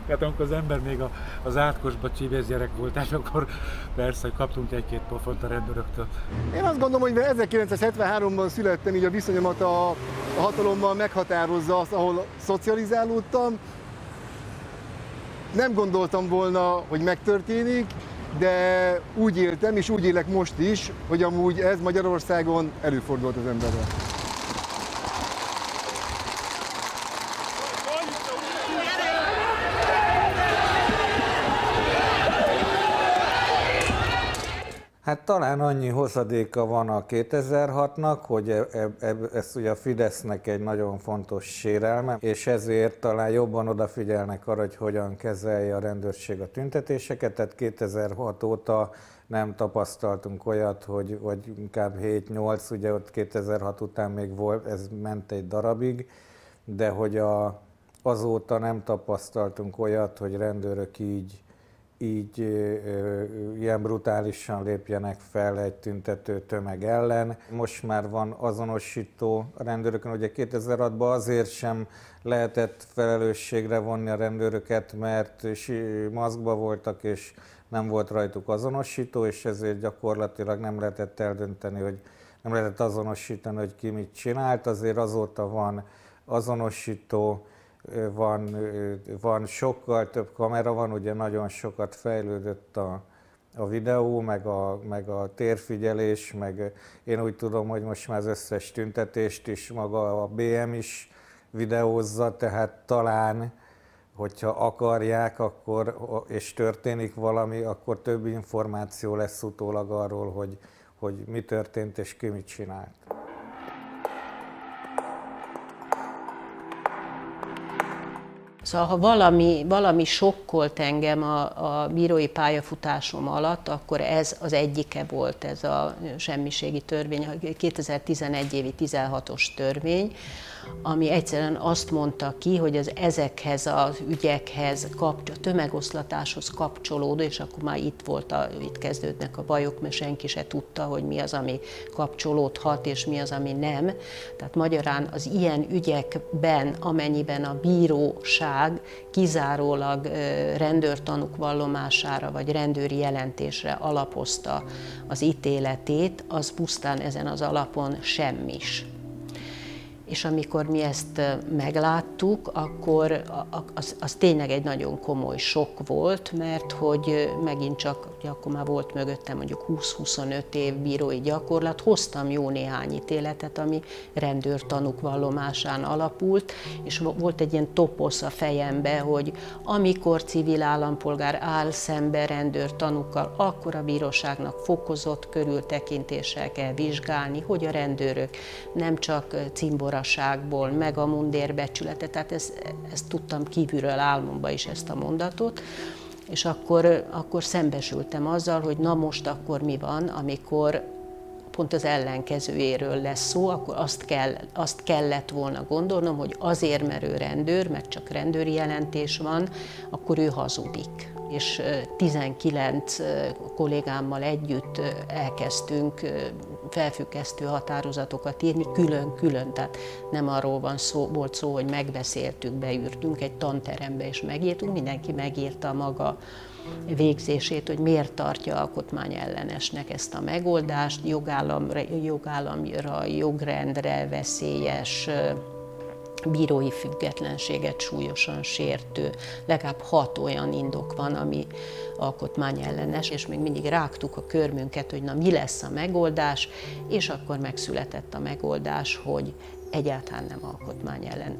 Hát amikor az ember még az átkosba csívész gyerek volt, és akkor persze, hogy kaptunk egy-két pofont a rendőröktől. Én azt gondolom, hogy 1973-ban születtem, így a viszonyomat a hatalommal meghatározza azt, ahol szocializálódtam. Nem gondoltam volna, hogy megtörténik, de úgy éltem, és úgy élek most is, hogy amúgy ez Magyarországon előfordult az emberrel. Hát talán annyi hozadéka van a 2006-nak, hogy ez ugye a Fidesznek egy nagyon fontos sérelme, és ezért talán jobban odafigyelnek arra, hogy hogyan kezelje a rendőrség a tüntetéseket. Tehát 2006 óta nem tapasztaltunk olyat, hogy inkább 7-8, ugye ott 2006 után még volt, ez ment egy darabig, de hogy azóta nem tapasztaltunk olyat, hogy rendőrök így ilyen brutálisan lépjenek fel egy tüntető tömeg ellen. Most már van azonosító a rendőrökön, ugye 2006-ban azért sem lehetett felelősségre vonni a rendőröket, mert maszkba voltak és nem volt rajtuk azonosító, és ezért gyakorlatilag nem lehetett eldönteni, nem lehetett azonosítani, hogy ki mit csinált. Azért azóta van azonosító, van sokkal több kamera, van, ugye nagyon sokat fejlődött a videó, meg a térfigyelés, meg én úgy tudom, hogy most már az összes tüntetést is maga a BM is videózza, tehát talán, hogyha akarják, és történik valami, akkor több információ lesz utólag arról, hogy mi történt és ki mit csinált. Szóval ha valami sokkolt engem a bírói pályafutásom alatt, akkor ez az egyike volt, ez a semmiségi törvény, a 2011 évi 16-os törvény, ami egyszerűen azt mondta ki, hogy ezekhez az ügyekhez, a tömegoszlatáshoz kapcsolódó, és akkor már itt kezdődnek a bajok, mert senki se tudta, hogy mi az, ami kapcsolódhat, és mi az, ami nem. Tehát magyarán az ilyen ügyekben, amennyiben a bíróság kizárólag rendőrtanúk vallomására, vagy rendőri jelentésre alapozta az ítéletét, az pusztán ezen az alapon semmis. És amikor mi ezt megláttuk, akkor az tényleg egy nagyon komoly sok volt, mert hogy megint csak, akkor már volt mögöttem mondjuk 20-25 év bírói gyakorlat, hoztam jó néhány ítéletet, ami rendőrtanúk vallomásán alapult, és volt egy ilyen toposz a fejembe, hogy amikor civil állampolgár áll szembe rendőrtanúkkal, akkor a bíróságnak fokozott körültekintéssel kell vizsgálni, hogy a rendőrök nem csak cimboraságból, meg a mundérbecsülete, tehát ezt tudtam kívülről álmomba is ezt a mondatot, és akkor szembesültem azzal, hogy na most akkor mi van, amikor pont az ellenkezőjéről lesz szó, akkor azt kellett volna gondolnom, hogy azért, mert ő rendőr, meg csak rendőri jelentés van, akkor ő hazudik. És 19 kollégámmal együtt elkezdtünk felfüggesztő határozatokat írni, külön-külön, tehát nem arról volt szó, hogy megbeszéltük, beürtünk egy tanterembe és megírtunk, mindenki megírta a maga végzését, hogy miért tartja alkotmányellenesnek ezt a megoldást, jogállamra, jogrendre veszélyes, bírói függetlenséget súlyosan sértő, legalább 6 olyan indok van, ami alkotmányellenes, és még mindig rágtuk a körmünket, hogy na mi lesz a megoldás, és akkor megszületett a megoldás, hogy egyáltalán nem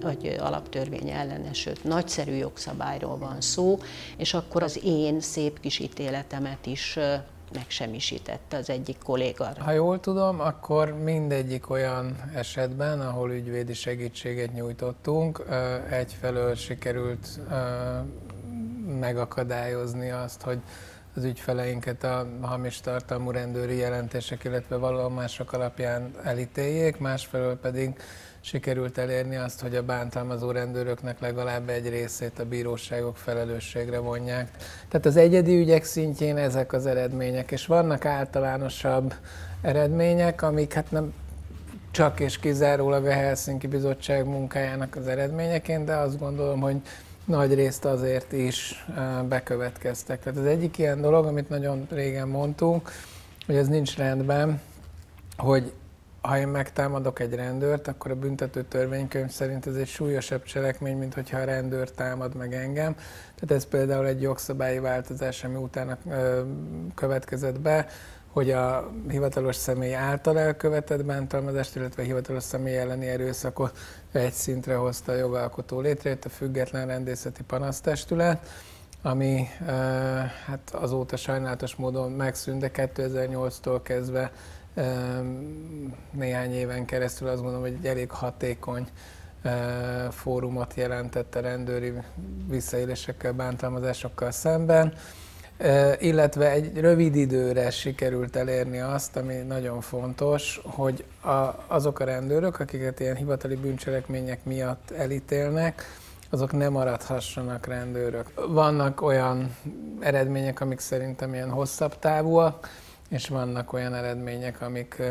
vagy alaptörvény ellenes, sőt nagyszerű jogszabályról van szó, és akkor az én szép kis ítéletemet is megsemmisítette az egyik kolléga. Ha jól tudom, akkor mindegyik olyan esetben, ahol ügyvédi segítséget nyújtottunk, egyfelől sikerült megakadályozni azt, hogy az ügyfeleinket a hamis tartalmú rendőri jelentések, illetve vallomások alapján elítéljék, másfelől pedig sikerült elérni azt, hogy a bántalmazó rendőröknek legalább egy részét a bíróságok felelősségre vonják. Tehát az egyedi ügyek szintjén ezek az eredmények, és vannak általánosabb eredmények, amik hát nem csak és kizárólag a Helsinki Bizottság munkájának az eredményeként, de azt gondolom, hogy nagy részt azért is bekövetkeztek. Tehát az egyik ilyen dolog, amit nagyon régen mondtunk, hogy ez nincs rendben, hogy ha én megtámadok egy rendőrt, akkor a büntető törvénykönyv szerint ez egy súlyosabb cselekmény, mint hogyha a rendőr támad meg engem. Tehát ez például egy jogszabályi változás, ami utána következett be, hogy a hivatalos személy által elkövetett bántalmazást, illetve a hivatalos személy elleni erőszakot egy szintre hozta a jogalkotó. Létrejött a Független Rendészeti Panasztestület, ami hát azóta sajnálatos módon megszűnt, de 2008-tól kezdve néhány éven keresztül azt gondolom, hogy egy elég hatékony fórumot jelentett a rendőri visszaélésekkel, bántalmazásokkal szemben, illetve egy rövid időre sikerült elérni azt, ami nagyon fontos, hogy azok a rendőrök, akiket ilyen hivatali bűncselekmények miatt elítélnek, azok nem maradhassanak rendőrök. Vannak olyan eredmények, amik szerintem ilyen hosszabb távúak, és vannak olyan eredmények, amik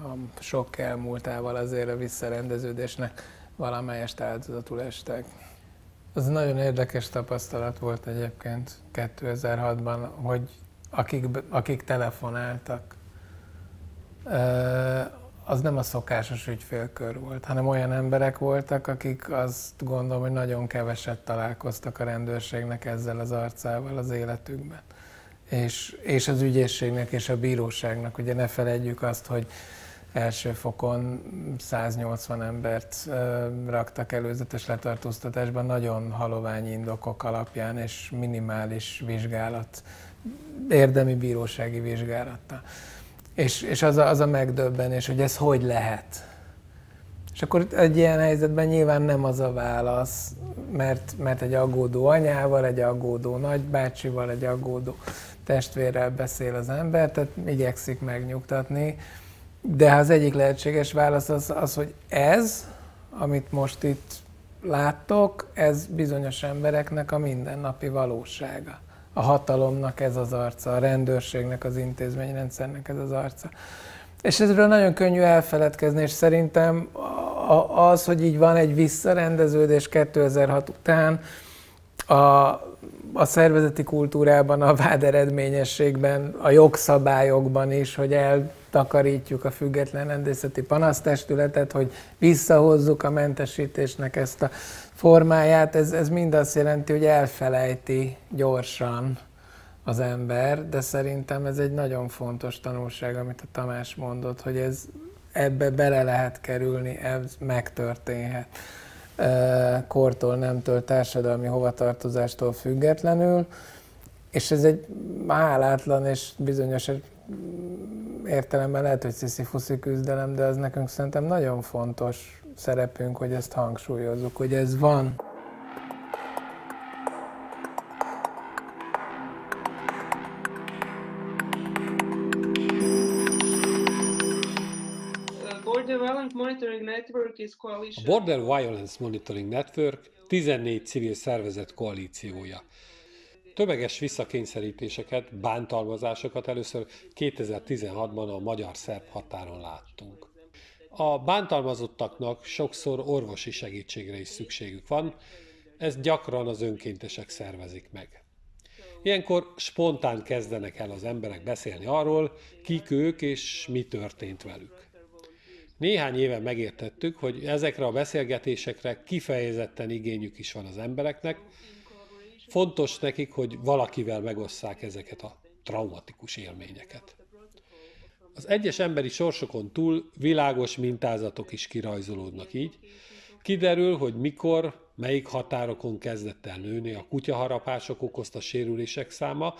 a sok elmúltával azért a visszarendeződésnek valamelyest áldozatul estek. Az nagyon érdekes tapasztalat volt egyébként 2006-ban, hogy akik telefonáltak, az nem a szokásos ügyfélkör volt, hanem olyan emberek voltak, akik azt gondolom, hogy nagyon keveset találkoztak a rendőrségnek ezzel az arcával az életükben. És az ügyészségnek és a bíróságnak. Ugye ne feledjük azt, hogy első fokon 180 embert raktak előzetes letartóztatásban nagyon haloványi indokok alapján és minimális vizsgálat, érdemi bírósági vizsgálattal. És az a megdöbbenés, hogy ez hogy lehet. És akkor egy ilyen helyzetben nyilván nem az a válasz, mert egy aggódó anyával, egy aggódó nagybácsival, egy aggódó testvérrel beszél az ember, tehát igyekszik megnyugtatni. De az egyik lehetséges válasz az, hogy ez, amit most itt láttok, ez bizonyos embereknek a mindennapi valósága. A hatalomnak ez az arca, a rendőrségnek, az intézményrendszernek ez az arca. És ezről nagyon könnyű elfeledkezni, és szerintem az, hogy így van egy visszarendeződés 2006 után, a szervezeti kultúrában, a váderedményességben, a jogszabályokban is, hogy takarítjuk a Független Rendészeti Panasztestületet, hogy visszahozzuk a mentesítésnek ezt a formáját. Ez mind azt jelenti, hogy elfelejti gyorsan az ember, de szerintem ez egy nagyon fontos tanulság, amit a Tamás mondott, hogy ebbe bele lehet kerülni, ez megtörténhet. Kortól, nemtől, társadalmi hovatartozástól függetlenül, és ez egy hálátlan és bizonyos értelemben lehet, hogy sziszifuszi küzdelem, de az nekünk szerintem nagyon fontos szerepünk, hogy ezt hangsúlyozzuk, hogy ez van. A Border Violence Monitoring Network 14 civil szervezet koalíciója. Tömeges visszakényszerítéseket, bántalmazásokat először 2016-ban a magyar-szerb határon láttunk. A bántalmazottaknak sokszor orvosi segítségre is szükségük van, ezt gyakran az önkéntesek szervezik meg. Ilyenkor spontán kezdenek el az emberek beszélni arról, kik ők és mi történt velük. Néhány éve megértettük, hogy ezekre a beszélgetésekre kifejezetten igényük is van az embereknek. Fontos nekik, hogy valakivel megosszák ezeket a traumatikus élményeket. Az egyes emberi sorsokon túl világos mintázatok is kirajzolódnak így. Kiderül, hogy mikor, melyik határokon kezdett el nőni a kutyaharapások okozta sérülések száma,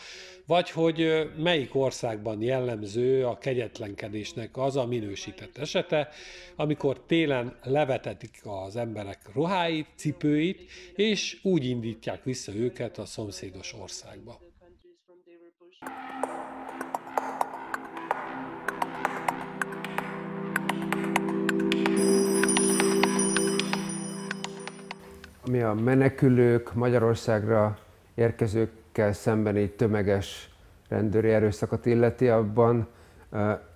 vagy hogy melyik országban jellemző a kegyetlenkedésnek az a minősített esete, amikor télen levetetik az emberek ruháit, cipőit, és úgy indítják vissza őket a szomszédos országba. Ami a menekülők, Magyarországra érkezőkkel szembeni tömeges rendőri erőszakot illeti, abban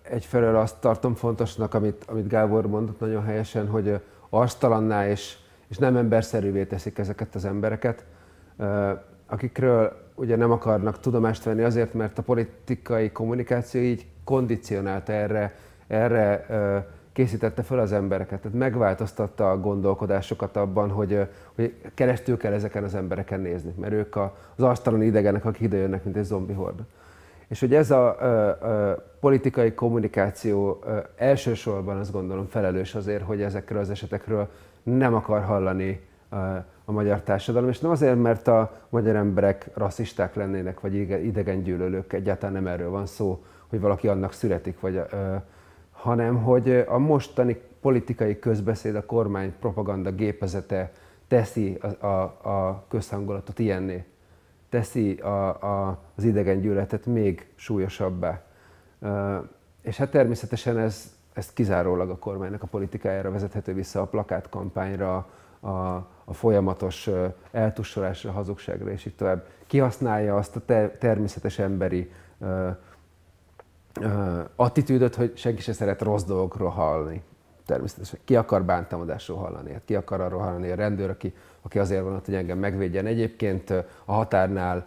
egyfelől azt tartom fontosnak, amit Gábor mondott nagyon helyesen, hogy arctalanná és nem emberszerűvé teszik ezeket az embereket, akikről ugye nem akarnak tudomást venni azért, mert a politikai kommunikáció így kondicionálta erre készítette fel az embereket, tehát megváltoztatta a gondolkodásokat abban, hogy keresztül kell ezeken az embereken nézni, mert ők az arctalan idegenek, akik ide jönnek, mint egy zombi horda. És hogy ez a politikai kommunikáció elsősorban azt gondolom felelős azért, hogy ezekről az esetekről nem akar hallani a magyar társadalom, és nem azért, mert a magyar emberek rasszisták lennének, vagy idegengyűlölők, egyáltalán nem erről van szó, hogy valaki annak születik, hanem hogy a mostani politikai közbeszéd, a kormány propaganda gépezete teszi a közhangulatot ilyenné, teszi az idegengyűlöletet még súlyosabbá. És hát természetesen ez kizárólag a kormánynak a politikájára vezethető vissza, a plakátkampányra, a folyamatos eltussolásra, hazugságra és így tovább. Kihasználja azt a természetes emberi attitűdöt, hogy senki se szeret rossz dolgokról hallani. Természetesen ki akar bántalmazásról hallani, hát ki akar arról hallani, a rendőr, aki azért van ott, hogy engem megvédjen. Egyébként a határnál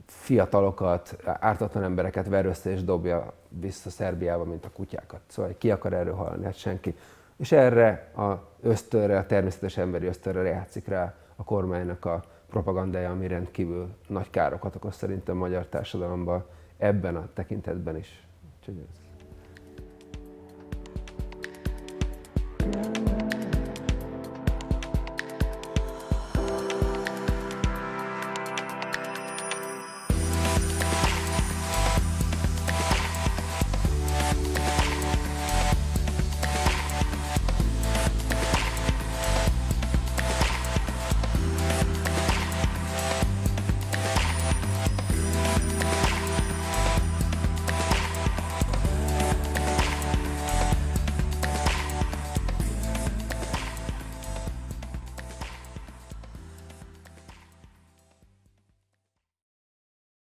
fiatalokat, ártatlan embereket ver össze és dobja vissza Szerbiába, mint a kutyákat. Szóval ki akar erről hallani? Hát senki. És erre a természetes emberi ösztönre játszik rá a kormánynak a propagandája, ami rendkívül nagy károkat okoz szerintem a magyar társadalomban ebben a tekintetben is. Úgyhogy ez.